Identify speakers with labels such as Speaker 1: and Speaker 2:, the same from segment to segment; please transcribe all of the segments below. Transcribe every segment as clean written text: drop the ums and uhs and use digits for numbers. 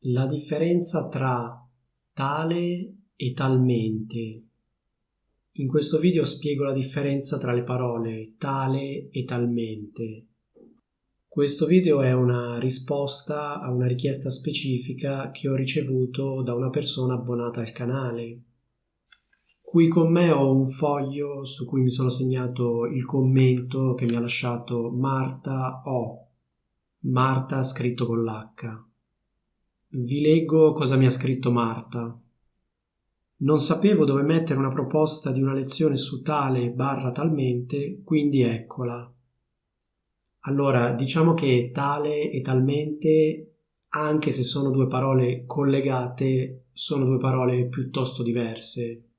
Speaker 1: La differenza tra tale e talmente. In questo video spiego la differenza tra le parole tale e talmente. Questo video è una risposta a una richiesta specifica che ho ricevuto da una persona abbonata al canale. Qui con me ho un foglio su cui mi sono segnato il commento che mi ha lasciato Marta O. Marta scritto con l'H. Vi leggo cosa mi ha scritto Marta. Non sapevo dove mettere una proposta di una lezione su tale/talmente, quindi eccola. Allora, diciamo che tale e talmente, anche se sono due parole collegate, sono due parole piuttosto diverse.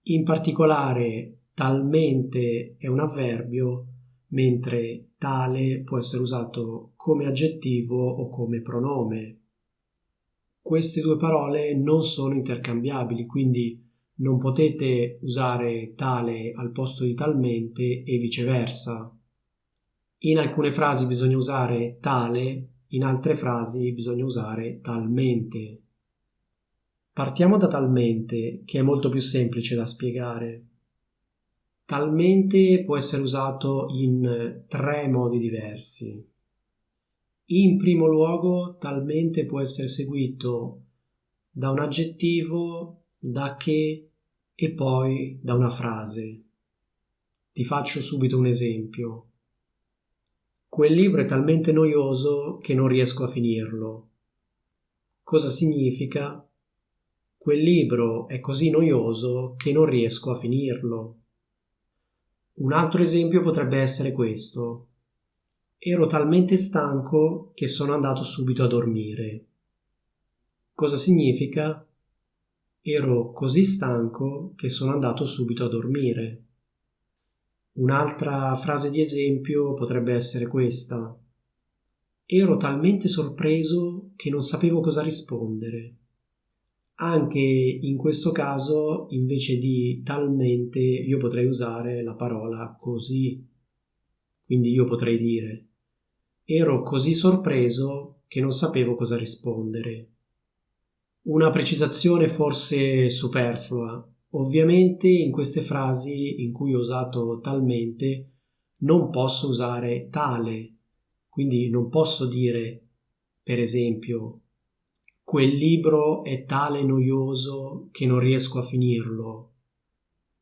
Speaker 1: In particolare, talmente è un avverbio, mentre tale può essere usato come aggettivo o come pronome. Queste due parole non sono intercambiabili, quindi non potete usare tale al posto di talmente e viceversa. In alcune frasi bisogna usare tale, in altre frasi bisogna usare talmente. Partiamo da talmente, che è molto più semplice da spiegare. Talmente può essere usato in tre modi diversi. In primo luogo, talmente può essere seguito da un aggettivo, da che e poi da una frase. Ti faccio subito un esempio. Quel libro è talmente noioso che non riesco a finirlo. Cosa significa? Quel libro è così noioso che non riesco a finirlo. Un altro esempio potrebbe essere questo. Ero talmente stanco che sono andato subito a dormire. Cosa significa? Ero così stanco che sono andato subito a dormire. Un'altra frase di esempio potrebbe essere questa. Ero talmente sorpreso che non sapevo cosa rispondere. Anche in questo caso, invece di talmente, io potrei usare la parola così. Quindi io potrei dire, ero così sorpreso che non sapevo cosa rispondere. Una precisazione forse superflua. Ovviamente in queste frasi in cui ho usato talmente non posso usare tale, quindi non posso dire, per esempio, quel libro è tale noioso che non riesco a finirlo.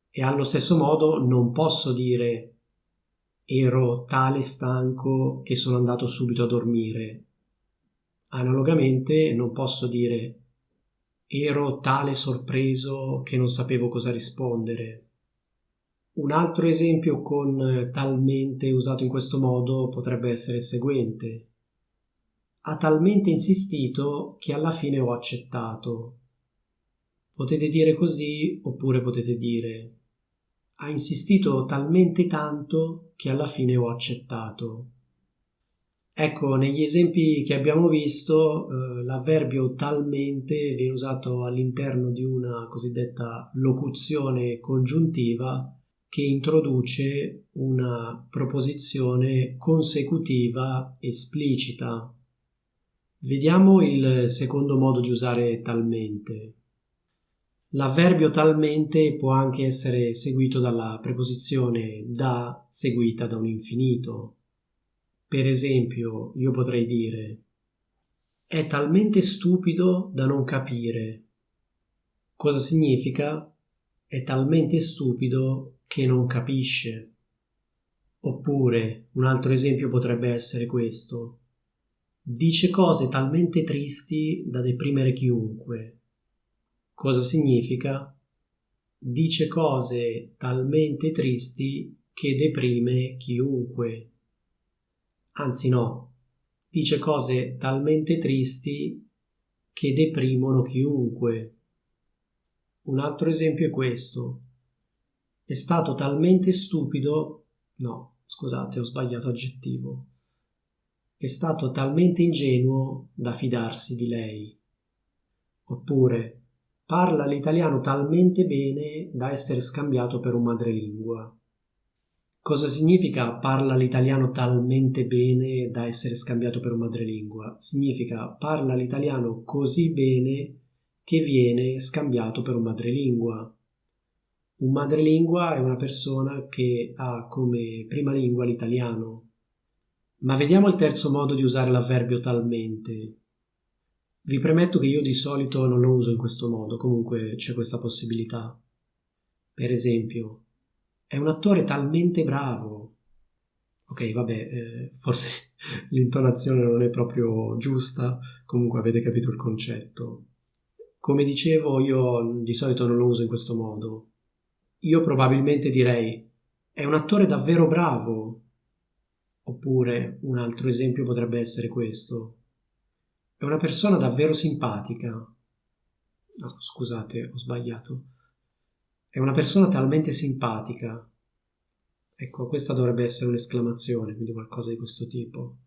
Speaker 1: E allo stesso modo non posso dire ero tale stanco che sono andato subito a dormire. Analogamente non posso dire ero tale sorpreso che non sapevo cosa rispondere. Un altro esempio con talmente usato in questo modo potrebbe essere il seguente. Ha talmente insistito che alla fine ho accettato. Potete dire così oppure potete dire ha insistito talmente tanto che alla fine ho accettato. Ecco, negli esempi che abbiamo visto, l'avverbio talmente viene usato all'interno di una cosiddetta locuzione congiuntiva che introduce una proposizione consecutiva esplicita. Vediamo il secondo modo di usare talmente. L'avverbio talmente può anche essere seguito dalla preposizione da seguita da un infinito. Per esempio, io potrei dire è talmente stupido da non capire. Cosa significa? È talmente stupido che non capisce. Oppure, un altro esempio potrebbe essere questo. Dice cose talmente tristi da deprimere chiunque. Cosa significa? Dice cose talmente tristi che deprime chiunque. Anzi no, dice cose talmente tristi che deprimono chiunque. Un altro esempio è questo. È stato talmente stupido... No, scusate, ho sbagliato aggettivo. È stato talmente ingenuo da fidarsi di lei. Oppure, parla l'italiano talmente bene da essere scambiato per un madrelingua. Cosa significa parla l'italiano talmente bene da essere scambiato per un madrelingua? Significa parla l'italiano così bene che viene scambiato per un madrelingua. Un madrelingua è una persona che ha come prima lingua l'italiano. Ma vediamo il terzo modo di usare l'avverbio talmente. Vi premetto che io di solito non lo uso in questo modo, comunque c'è questa possibilità. Per esempio, è un attore talmente bravo. Ok, vabbè, forse l'intonazione non è proprio giusta, comunque avete capito il concetto. Come dicevo, io di solito non lo uso in questo modo. Io probabilmente direi, è un attore davvero bravo. Oppure un altro esempio potrebbe essere questo. È una persona davvero simpatica. No, scusate, ho sbagliato. È una persona talmente simpatica. Ecco, questa dovrebbe essere un'esclamazione, quindi qualcosa di questo tipo.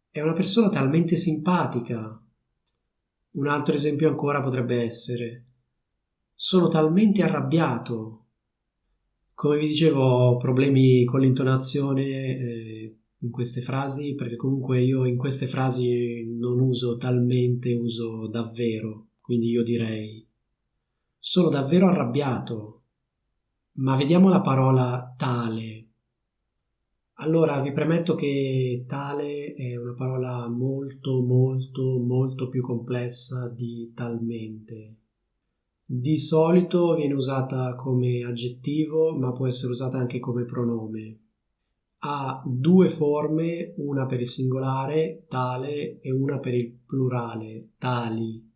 Speaker 1: È una persona talmente simpatica. Un altro esempio ancora potrebbe essere: sono talmente arrabbiato. Come vi dicevo, ho problemi con l'intonazione in queste frasi, perché comunque io in queste frasi non uso talmente, uso davvero. Quindi io direi: sono davvero arrabbiato. Ma vediamo la parola tale. Allora, vi premetto che tale è una parola molto, molto, molto più complessa di talmente. Di solito viene usata come aggettivo, ma può essere usata anche come pronome. Ha due forme, una per il singolare, tale, e una per il plurale, tali.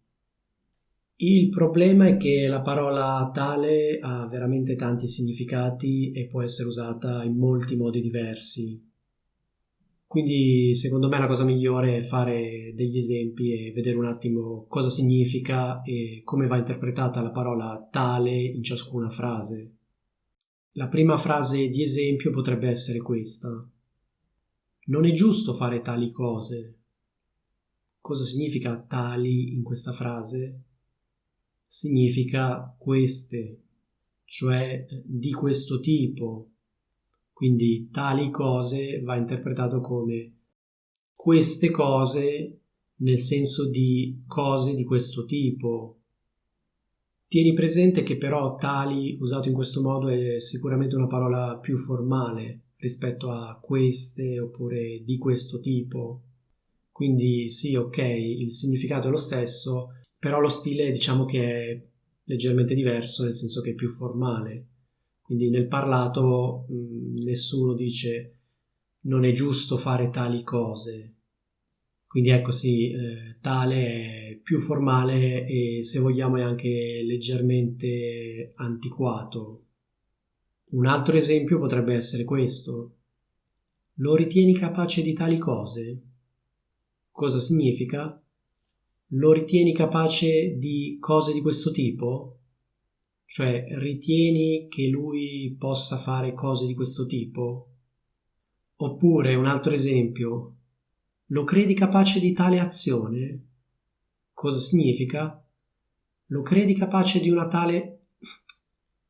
Speaker 1: Il problema è che la parola tale ha veramente tanti significati e può essere usata in molti modi diversi. Quindi secondo me la cosa migliore è fare degli esempi e vedere un attimo cosa significa e come va interpretata la parola tale in ciascuna frase. La prima frase di esempio potrebbe essere questa: non è giusto fare tali cose. Cosa significa tali in questa frase? Significa queste, cioè di questo tipo. Quindi tali cose va interpretato come queste cose nel senso di cose di questo tipo. Tieni presente che però tali usato in questo modo è sicuramente una parola più formale rispetto a queste oppure di questo tipo. Quindi sì, ok, il significato è lo stesso, però lo stile diciamo che è leggermente diverso, nel senso che è più formale. Quindi nel parlato nessuno dice non è giusto fare tali cose. Quindi ecco sì, tale è più formale e se vogliamo è anche leggermente antiquato. Un altro esempio potrebbe essere questo: lo ritieni capace di tali cose? Cosa significa? Lo ritieni capace di cose di questo tipo? Cioè, ritieni che lui possa fare cose di questo tipo? Oppure, un altro esempio, lo credi capace di tale azione? Cosa significa? Lo credi capace di una tale...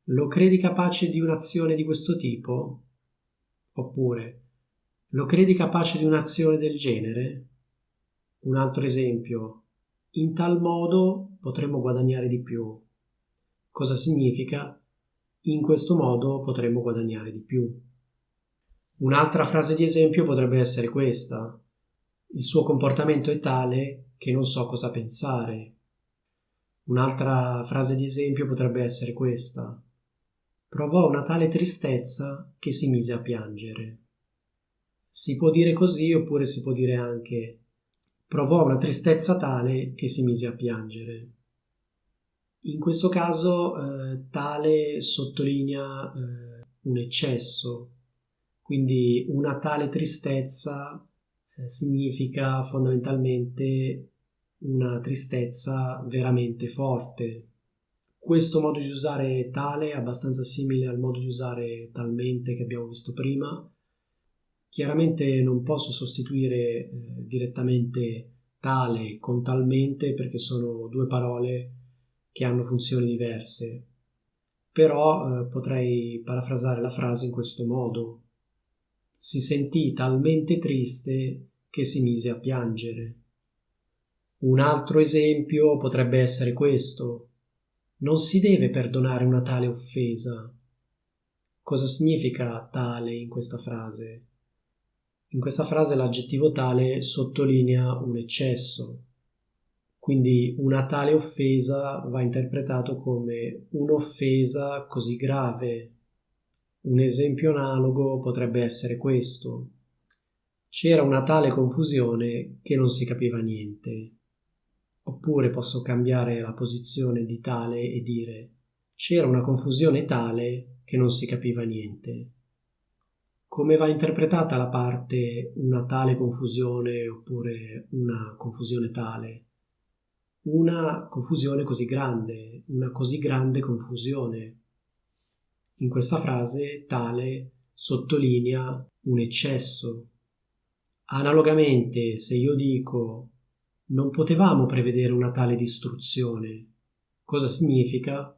Speaker 1: Lo credi capace di un'azione di questo tipo? Oppure, lo credi capace di un'azione del genere? Un altro esempio, in tal modo potremmo guadagnare di più. Cosa significa? In questo modo potremmo guadagnare di più. Un'altra frase di esempio potrebbe essere questa: il suo comportamento è tale che non so cosa pensare. Un'altra frase di esempio potrebbe essere questa: provò una tale tristezza che si mise a piangere. Si può dire così oppure si può dire anche provò una tristezza tale che si mise a piangere. In questo caso tale sottolinea un eccesso, quindi una tale tristezza significa fondamentalmente una tristezza veramente forte. Questo modo di usare tale è abbastanza simile al modo di usare talmente che abbiamo visto prima. Chiaramente non posso sostituire direttamente tale con talmente perché sono due parole che hanno funzioni diverse, però potrei parafrasare la frase in questo modo: Si sentì talmente triste che si mise a piangere. Un altro esempio potrebbe essere questo: non si deve perdonare una tale offesa. Cosa significa tale in questa frase? In questa frase l'aggettivo tale sottolinea un eccesso, quindi una tale offesa va interpretato come un'offesa così grave. Un esempio analogo potrebbe essere questo: c'era una tale confusione che non si capiva niente. Oppure posso cambiare la posizione di tale e dire: c'era una confusione tale che non si capiva niente. Come va interpretata la parte una tale confusione oppure una confusione tale? Una confusione così grande, una così grande confusione. In questa frase tale sottolinea un eccesso. Analogamente, se io dico non potevamo prevedere una tale distruzione, cosa significa?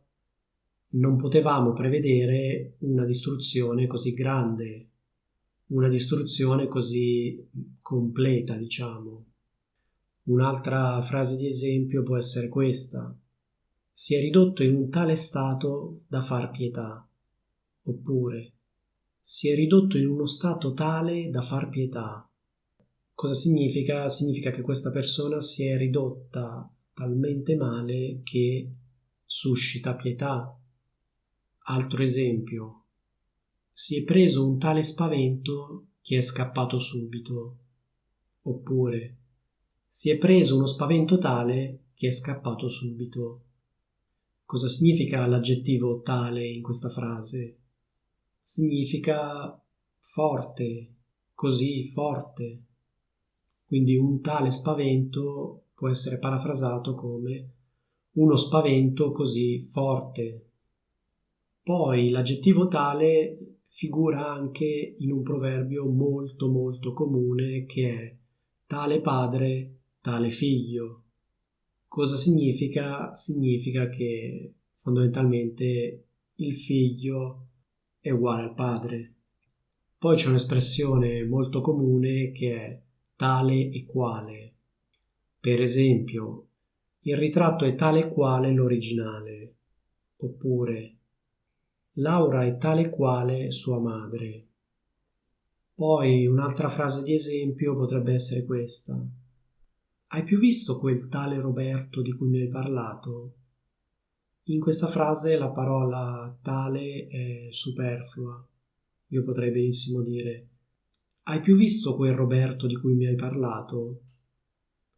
Speaker 1: Non potevamo prevedere una distruzione così grande, una distruzione così completa, diciamo. Un'altra frase di esempio può essere questa: si è ridotto in un tale stato da far pietà. Oppure si è ridotto in uno stato tale da far pietà. Cosa significa? Significa che questa persona si è ridotta talmente male che suscita pietà. Altro esempio: si è preso un tale spavento che è scappato subito. Oppure si è preso uno spavento tale che è scappato subito. Cosa significa l'aggettivo tale in questa frase? Significa forte, così forte. Quindi un tale spavento può essere parafrasato come uno spavento così forte. Poi l'aggettivo tale figura anche in un proverbio molto molto comune che è tale padre, tale figlio. Cosa significa? Significa che fondamentalmente il figlio è uguale al padre. Poi c'è un'espressione molto comune che è tale e quale. Per esempio, il ritratto è tale e quale l'originale. Oppure Laura è tale e quale sua madre. Poi un'altra frase di esempio potrebbe essere questa: hai più visto quel tale Roberto di cui mi hai parlato? In questa frase la parola tale è superflua. Io potrei benissimo dire: hai più visto quel Roberto di cui mi hai parlato?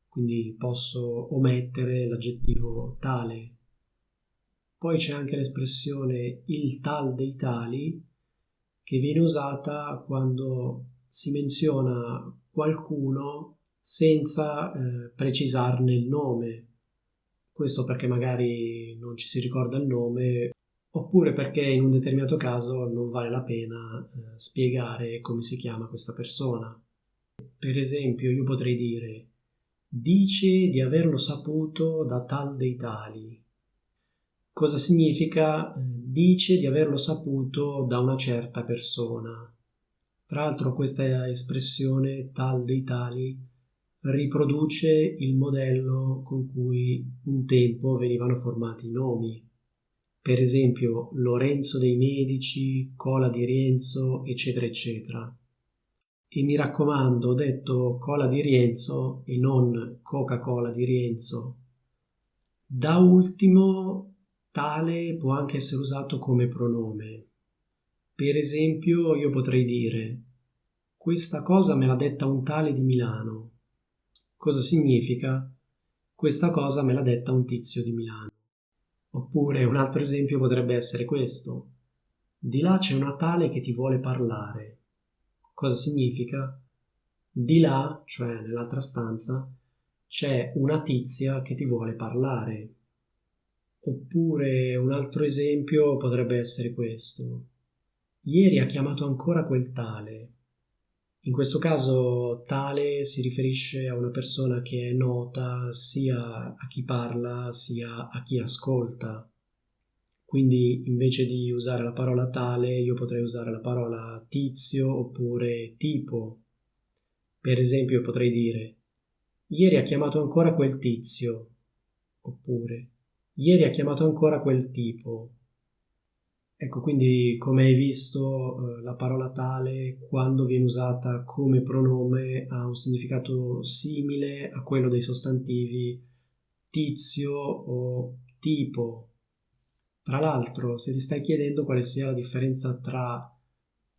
Speaker 1: Quindi posso omettere l'aggettivo tale. Poi c'è anche l'espressione il tal dei tali, che viene usata quando si menziona qualcuno senza precisarne il nome. Questo perché magari non ci si ricorda il nome, oppure perché in un determinato caso non vale la pena spiegare come si chiama questa persona. Per esempio, io potrei dire: dice di averlo saputo da tal dei tali. Cosa significa? Dice di averlo saputo da una certa persona. Tra l'altro questa espressione tal dei tali riproduce il modello con cui un tempo venivano formati i nomi. Per esempio Lorenzo dei Medici, Cola di Rienzo, eccetera, eccetera. E mi raccomando, ho detto Cola di Rienzo e non Coca-Cola di Rienzo. Da ultimo, tale può anche essere usato come pronome. Per esempio, io potrei dire: questa cosa me l'ha detta un tale di Milano. Cosa significa? Questa cosa me l'ha detta un tizio di Milano. Oppure un altro esempio potrebbe essere questo: di là c'è una tale che ti vuole parlare. Cosa significa? Di là, cioè nell'altra stanza, c'è una tizia che ti vuole parlare. Oppure un altro esempio potrebbe essere questo: ieri ha chiamato ancora quel tale. In questo caso tale si riferisce a una persona che è nota sia a chi parla sia a chi ascolta. Quindi invece di usare la parola tale, io potrei usare la parola tizio oppure tipo. Per esempio, io potrei dire: ieri ha chiamato ancora quel tizio, oppure ieri ha chiamato ancora quel tipo. Ecco, quindi come hai visto, la parola tale, quando viene usata come pronome, ha un significato simile a quello dei sostantivi tizio o tipo. Tra l'altro, se ti stai chiedendo quale sia la differenza tra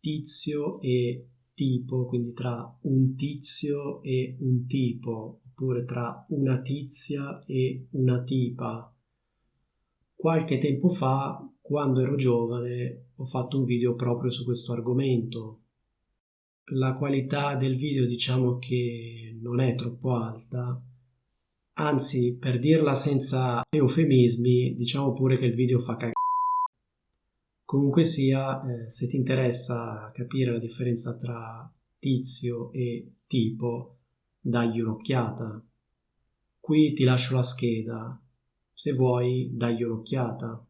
Speaker 1: tizio e tipo, quindi tra un tizio e un tipo, oppure tra una tizia e una tipa, qualche tempo fa, quando ero giovane, ho fatto un video proprio su questo argomento. La qualità del video diciamo che non è troppo alta, anzi, per dirla senza eufemismi, diciamo pure che il video fa cagare. Comunque sia, se ti interessa capire la differenza tra tizio e tipo, dagli un'occhiata. Qui ti lascio la scheda, se vuoi dagli un'occhiata.